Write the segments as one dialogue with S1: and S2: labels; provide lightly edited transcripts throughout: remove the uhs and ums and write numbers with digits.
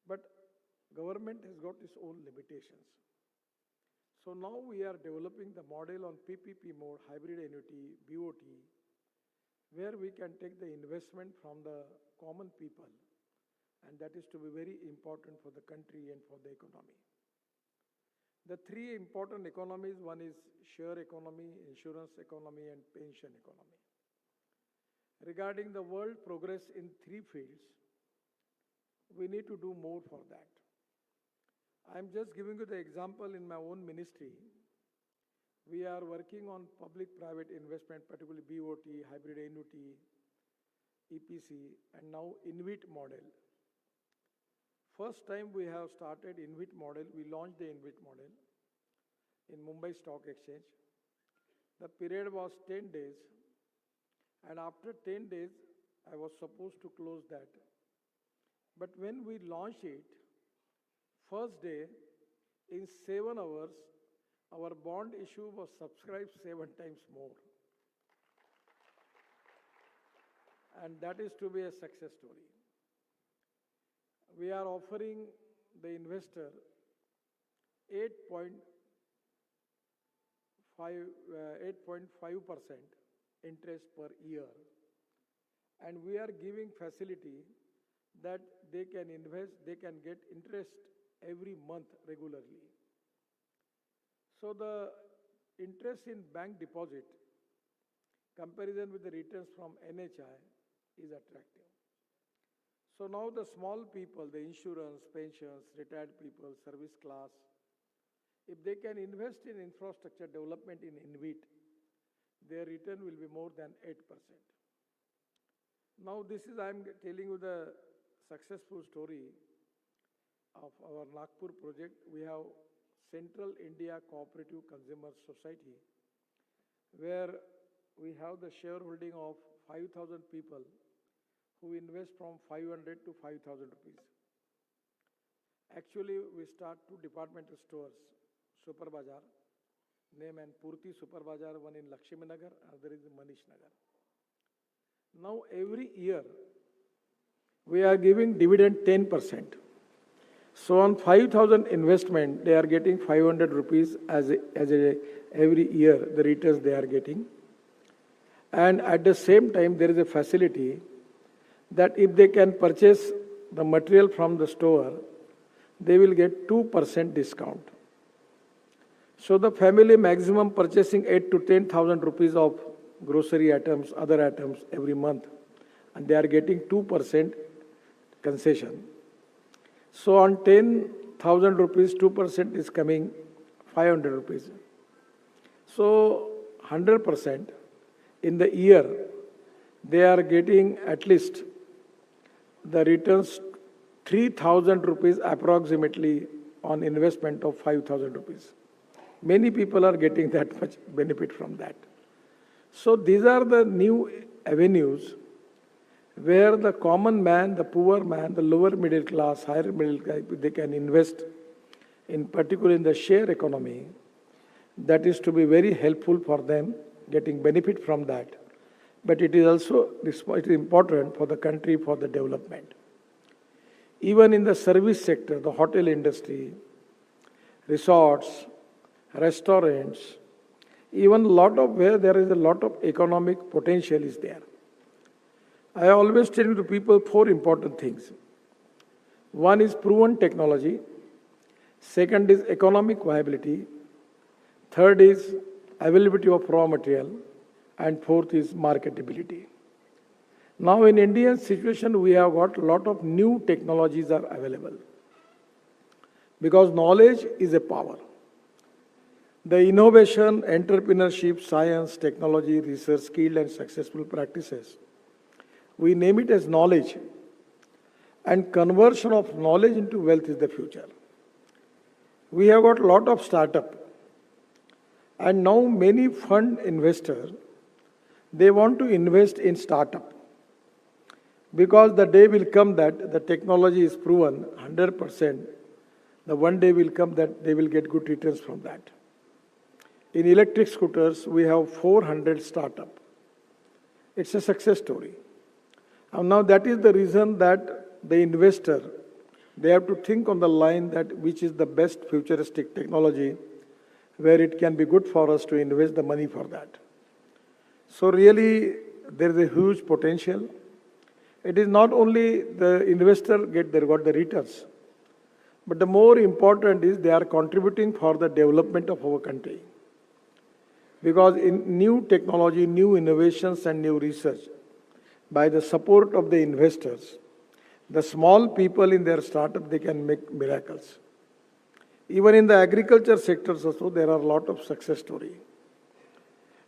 S1: But government has got its own limitations. So now we are developing the model on PPP mode, hybrid annuity, BOT, where we can take the investment from the common people, and that is to be very important for the country and for the economy. The three important economies, one is share economy, insurance economy, and pension economy. Regarding the world progress in three fields, we need to do more for that. I'm just giving you the example in my own ministry. We are working on public-private investment, particularly BOT, hybrid annuity, EPC, and now INVIT model. First time we have started INVIT model, we launched the INVIT model in Mumbai Stock Exchange. The period was 10 days, and after 10 days, I was supposed to close that. But when we launched it, first day, in 7 hours, our bond issue was subscribed 7 times more. And that is to be a success story. We are offering the investor 8.5% interest per year. And we are giving facility that they can invest, they can get interest every month regularly. So the interest in bank deposit, comparison with the returns from NHI, is attractive. So now the small people, the insurance, pensions, retired people, service class, if they can invest in infrastructure development in INVIT, their return will be more than 8%. Now I'm telling you the successful story of our Nagpur project. We have Central India Cooperative Consumer Society, where we have the shareholding of 5,000 people who invest from 500 to 5,000 rupees. Actually, we start 2 departmental stores, Super Bazaar, name and Purti Super Bazaar, one in Lakshmi Nagar, other is in Manish Nagar. Now every year, we are giving dividend 10%. So on 5,000 investment, they are getting 500 rupees every year, the returns they are getting. And at the same time, there is a facility that if they can purchase the material from the store, they will get 2% discount. So the family maximum purchasing 8 to 10,000 rupees of grocery items, other items every month, and they are getting 2% concession. So on 10,000 rupees, 2% is coming 500 rupees. So 100% in the year, they are getting at least the returns 3,000 rupees approximately on investment of 5,000 rupees. Many people are getting that much benefit from that. So these are the new avenues where the common man, the poor man, the lower middle class, higher middle class, they can invest, in particular in the share economy. That is to be very helpful for them, getting benefit from that. But it is also important for the country, for the development. Even in the service sector, the hotel industry, resorts, restaurants, even lot of where there is a lot of economic potential is there. I always tell to people 4 important things. One is proven technology. Second is economic viability. Third is availability of raw material. And fourth is marketability. Now in Indian situation, we have got a lot of new technologies are available. Because knowledge is a power. The innovation, entrepreneurship, science, technology, research, skilled and successful practices, we name it as knowledge. And conversion of knowledge into wealth is the future. We have got a lot of startup. And now many fund investors, they want to invest in startup. Because the day will come that the technology is proven 100%, the one day will come that they will get good returns from that. In electric scooters, we have 400 startup. It's a success story. And now that is the reason that the investor They have to think on the line that which is the best futuristic technology where it can be good for us to invest the money for that. So really, there is a huge potential. It is not only the investor got the returns, but the more important is they are contributing for the development of our country. Because in new technology, new innovations and new research, by the support of the investors, the small people in their startup, they can make miracles. Even in the agriculture sectors also, there are a lot of success stories.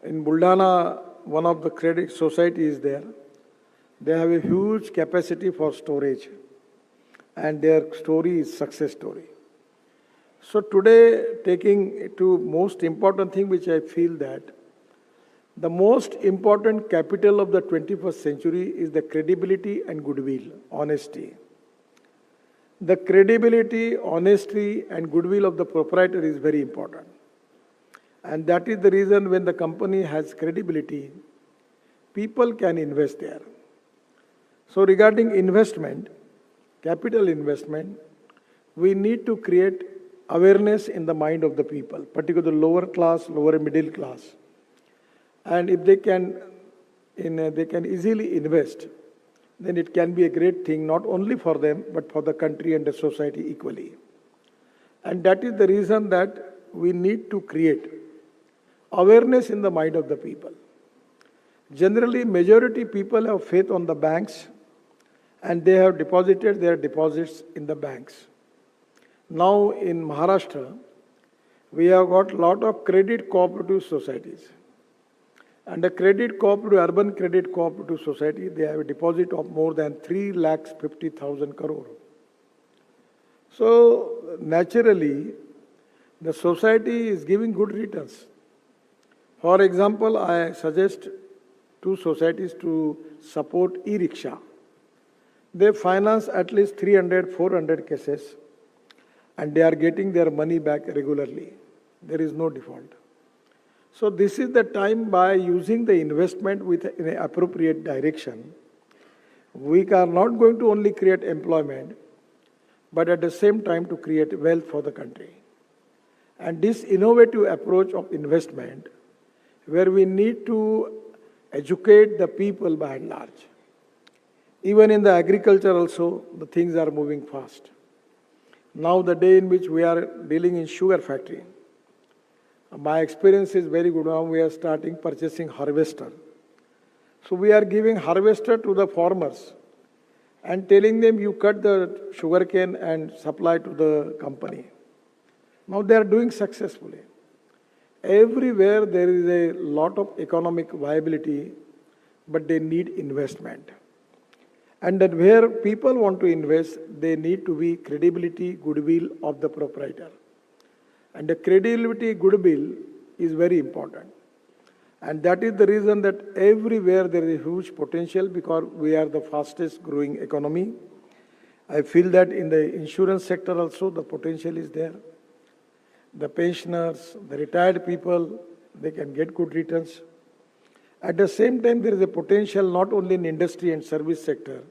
S1: In Buldana, one of the credit societies there, they have a huge capacity for storage, and their story is success story. So today, taking to most important thing which I feel that the most important capital of the 21st century is the credibility and goodwill, honesty. The credibility, honesty and goodwill of the proprietor is very important. And that is the reason when the company has credibility, people can invest there. So regarding investment, capital investment, we need to create awareness in the mind of the people, particularly the lower class, lower middle class. And if they can easily invest, then it can be a great thing, not only for them, but for the country and the society equally. And that is the reason that we need to create awareness in the mind of the people. Generally, majority people have faith on the banks, and they have deposited their deposits in the banks. Now in Maharashtra, we have got a lot of credit cooperative societies. And the urban credit cooperative society, they have a deposit of more than 3,50,000 crore. So naturally, the society is giving good returns. For example, I suggest two societies to support e-rickshaw. They finance at least 300, 400 cases, and they are getting their money back regularly. There is no default. So this is the time, by using the investment in an appropriate direction, we are not going to only create employment, but at the same time to create wealth for the country. And this innovative approach of investment, where we need to educate the people by and large. Even in the agriculture also, the things are moving fast. Now the day in which we are dealing in sugar factory, my experience is very good. Now we are starting purchasing harvester. So we are giving harvester to the farmers and telling them you cut the sugarcane and supply to the company. Now they are doing successfully. Everywhere there is a lot of economic viability, but they need investment. And that where people want to invest, they need to be credibility, goodwill of the proprietor. And the credibility, goodwill is very important. And that is the reason that everywhere there is a huge potential, because we are the fastest growing economy. I feel that in the insurance sector also the potential is there. The pensioners, the retired people, they can get good returns. At the same time, there is a potential not only in industry and service sector,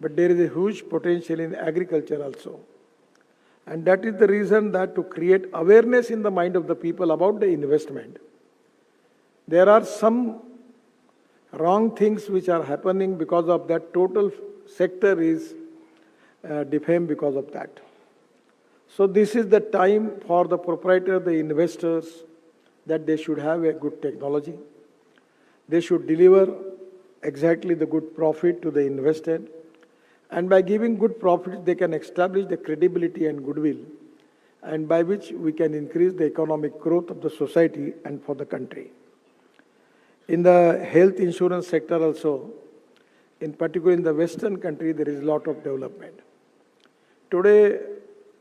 S1: but there is a huge potential in agriculture also. And that is the reason that to create awareness in the mind of the people about the investment, there are some wrong things which are happening because of that. Total sector is defamed because of that. So this is the time for the proprietor, the investors, that they should have a good technology. They should deliver exactly the good profit to the invested. And by giving good profits, they can establish the credibility and goodwill, and by which we can increase the economic growth of the society and for the country. In the health insurance sector also, in particular in the Western country, there is a lot of development. Today,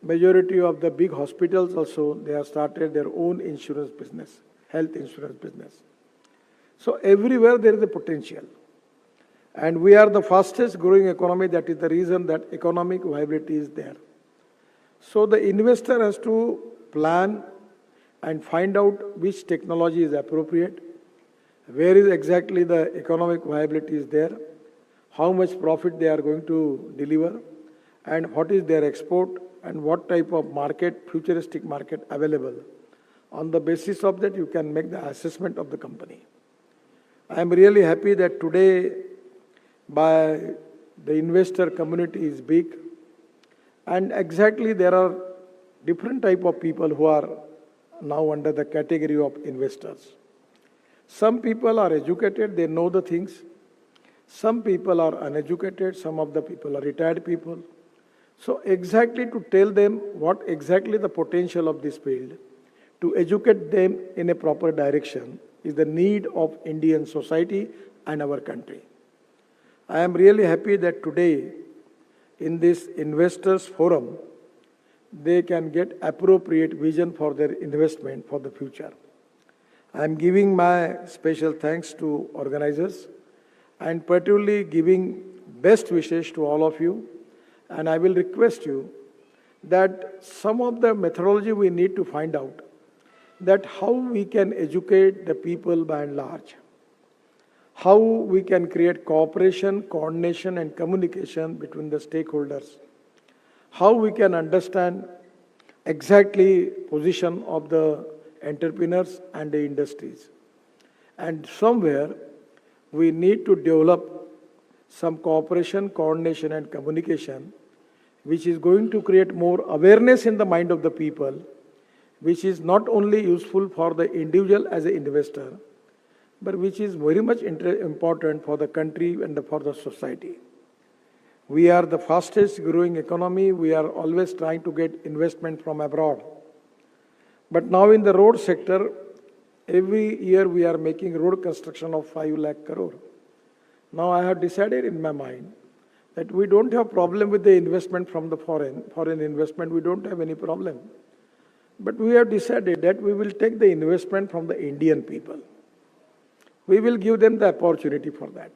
S1: majority of the big hospitals also, they have started their own insurance business, health insurance business. So everywhere there is a potential. And we are the fastest growing economy. That is the reason that economic viability is there. So the investor has to plan and find out which technology is appropriate, where is exactly the economic viability is there, how much profit they are going to deliver, and what is their export and what type of market, futuristic market available. On the basis of that, you can make the assessment of the company. I am really happy that today by the investor community is big, and exactly there are different type of people who are now under the category of investors. Some people are educated, they know the things. Some people are uneducated, some of the people are retired people. So exactly to tell them what exactly the potential of this field, to educate them in a proper direction is the need of Indian society and our country. I am really happy that today in this investors forum, they can get appropriate vision for their investment for the future. I am giving my special thanks to organizers and particularly giving best wishes to all of you. And I will request you that some of the methodology we need to find out, that how we can educate the people by and large, how we can create cooperation, coordination and communication between the stakeholders, how we can understand exactly position of the entrepreneurs and the industries. And somewhere we need to develop some cooperation, coordination and communication which is going to create more awareness in the mind of the people, which is not only useful for the individual as an investor, but which is very much important for the country and for the society. We are the fastest growing economy. We are always trying to get investment from abroad. But now in the road sector, every year we are making road construction of 5 lakh crore. Now I have decided in my mind that we don't have problem with the investment from the foreign investment. We don't have any problem. But we have decided that we will take the investment from the Indian people. We will give them the opportunity for that.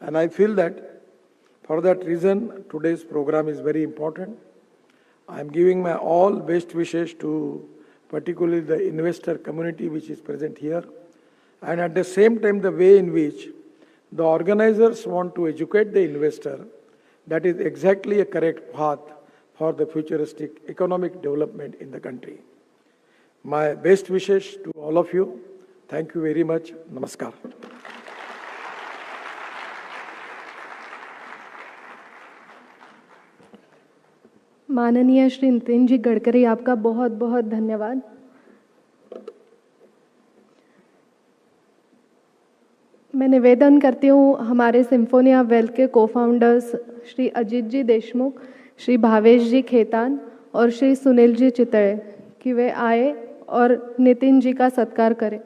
S1: And I feel that for that reason, today's program is very important. I am giving my all best wishes to particularly the investor community which is present here. And at the same time, the way in which the organizers want to educate the investor, that is exactly a correct path for the futuristic economic development in the country. My best wishes to all of you. Thank you very much. Namaskar.
S2: माननीय श्री नितिन जी गडकरी, आपका बहुत बहुत धन्यवाद। मैं निवेदन करती हूँ हमारे सिम्फोनिया वेल्थ के को-फाउंडर्स श्री अजीत जी देशमुख, श्री भावेश जी खेतान और श्री सुनील जी चितड़े कि वे आए और नितिन जी का सत्कार करें।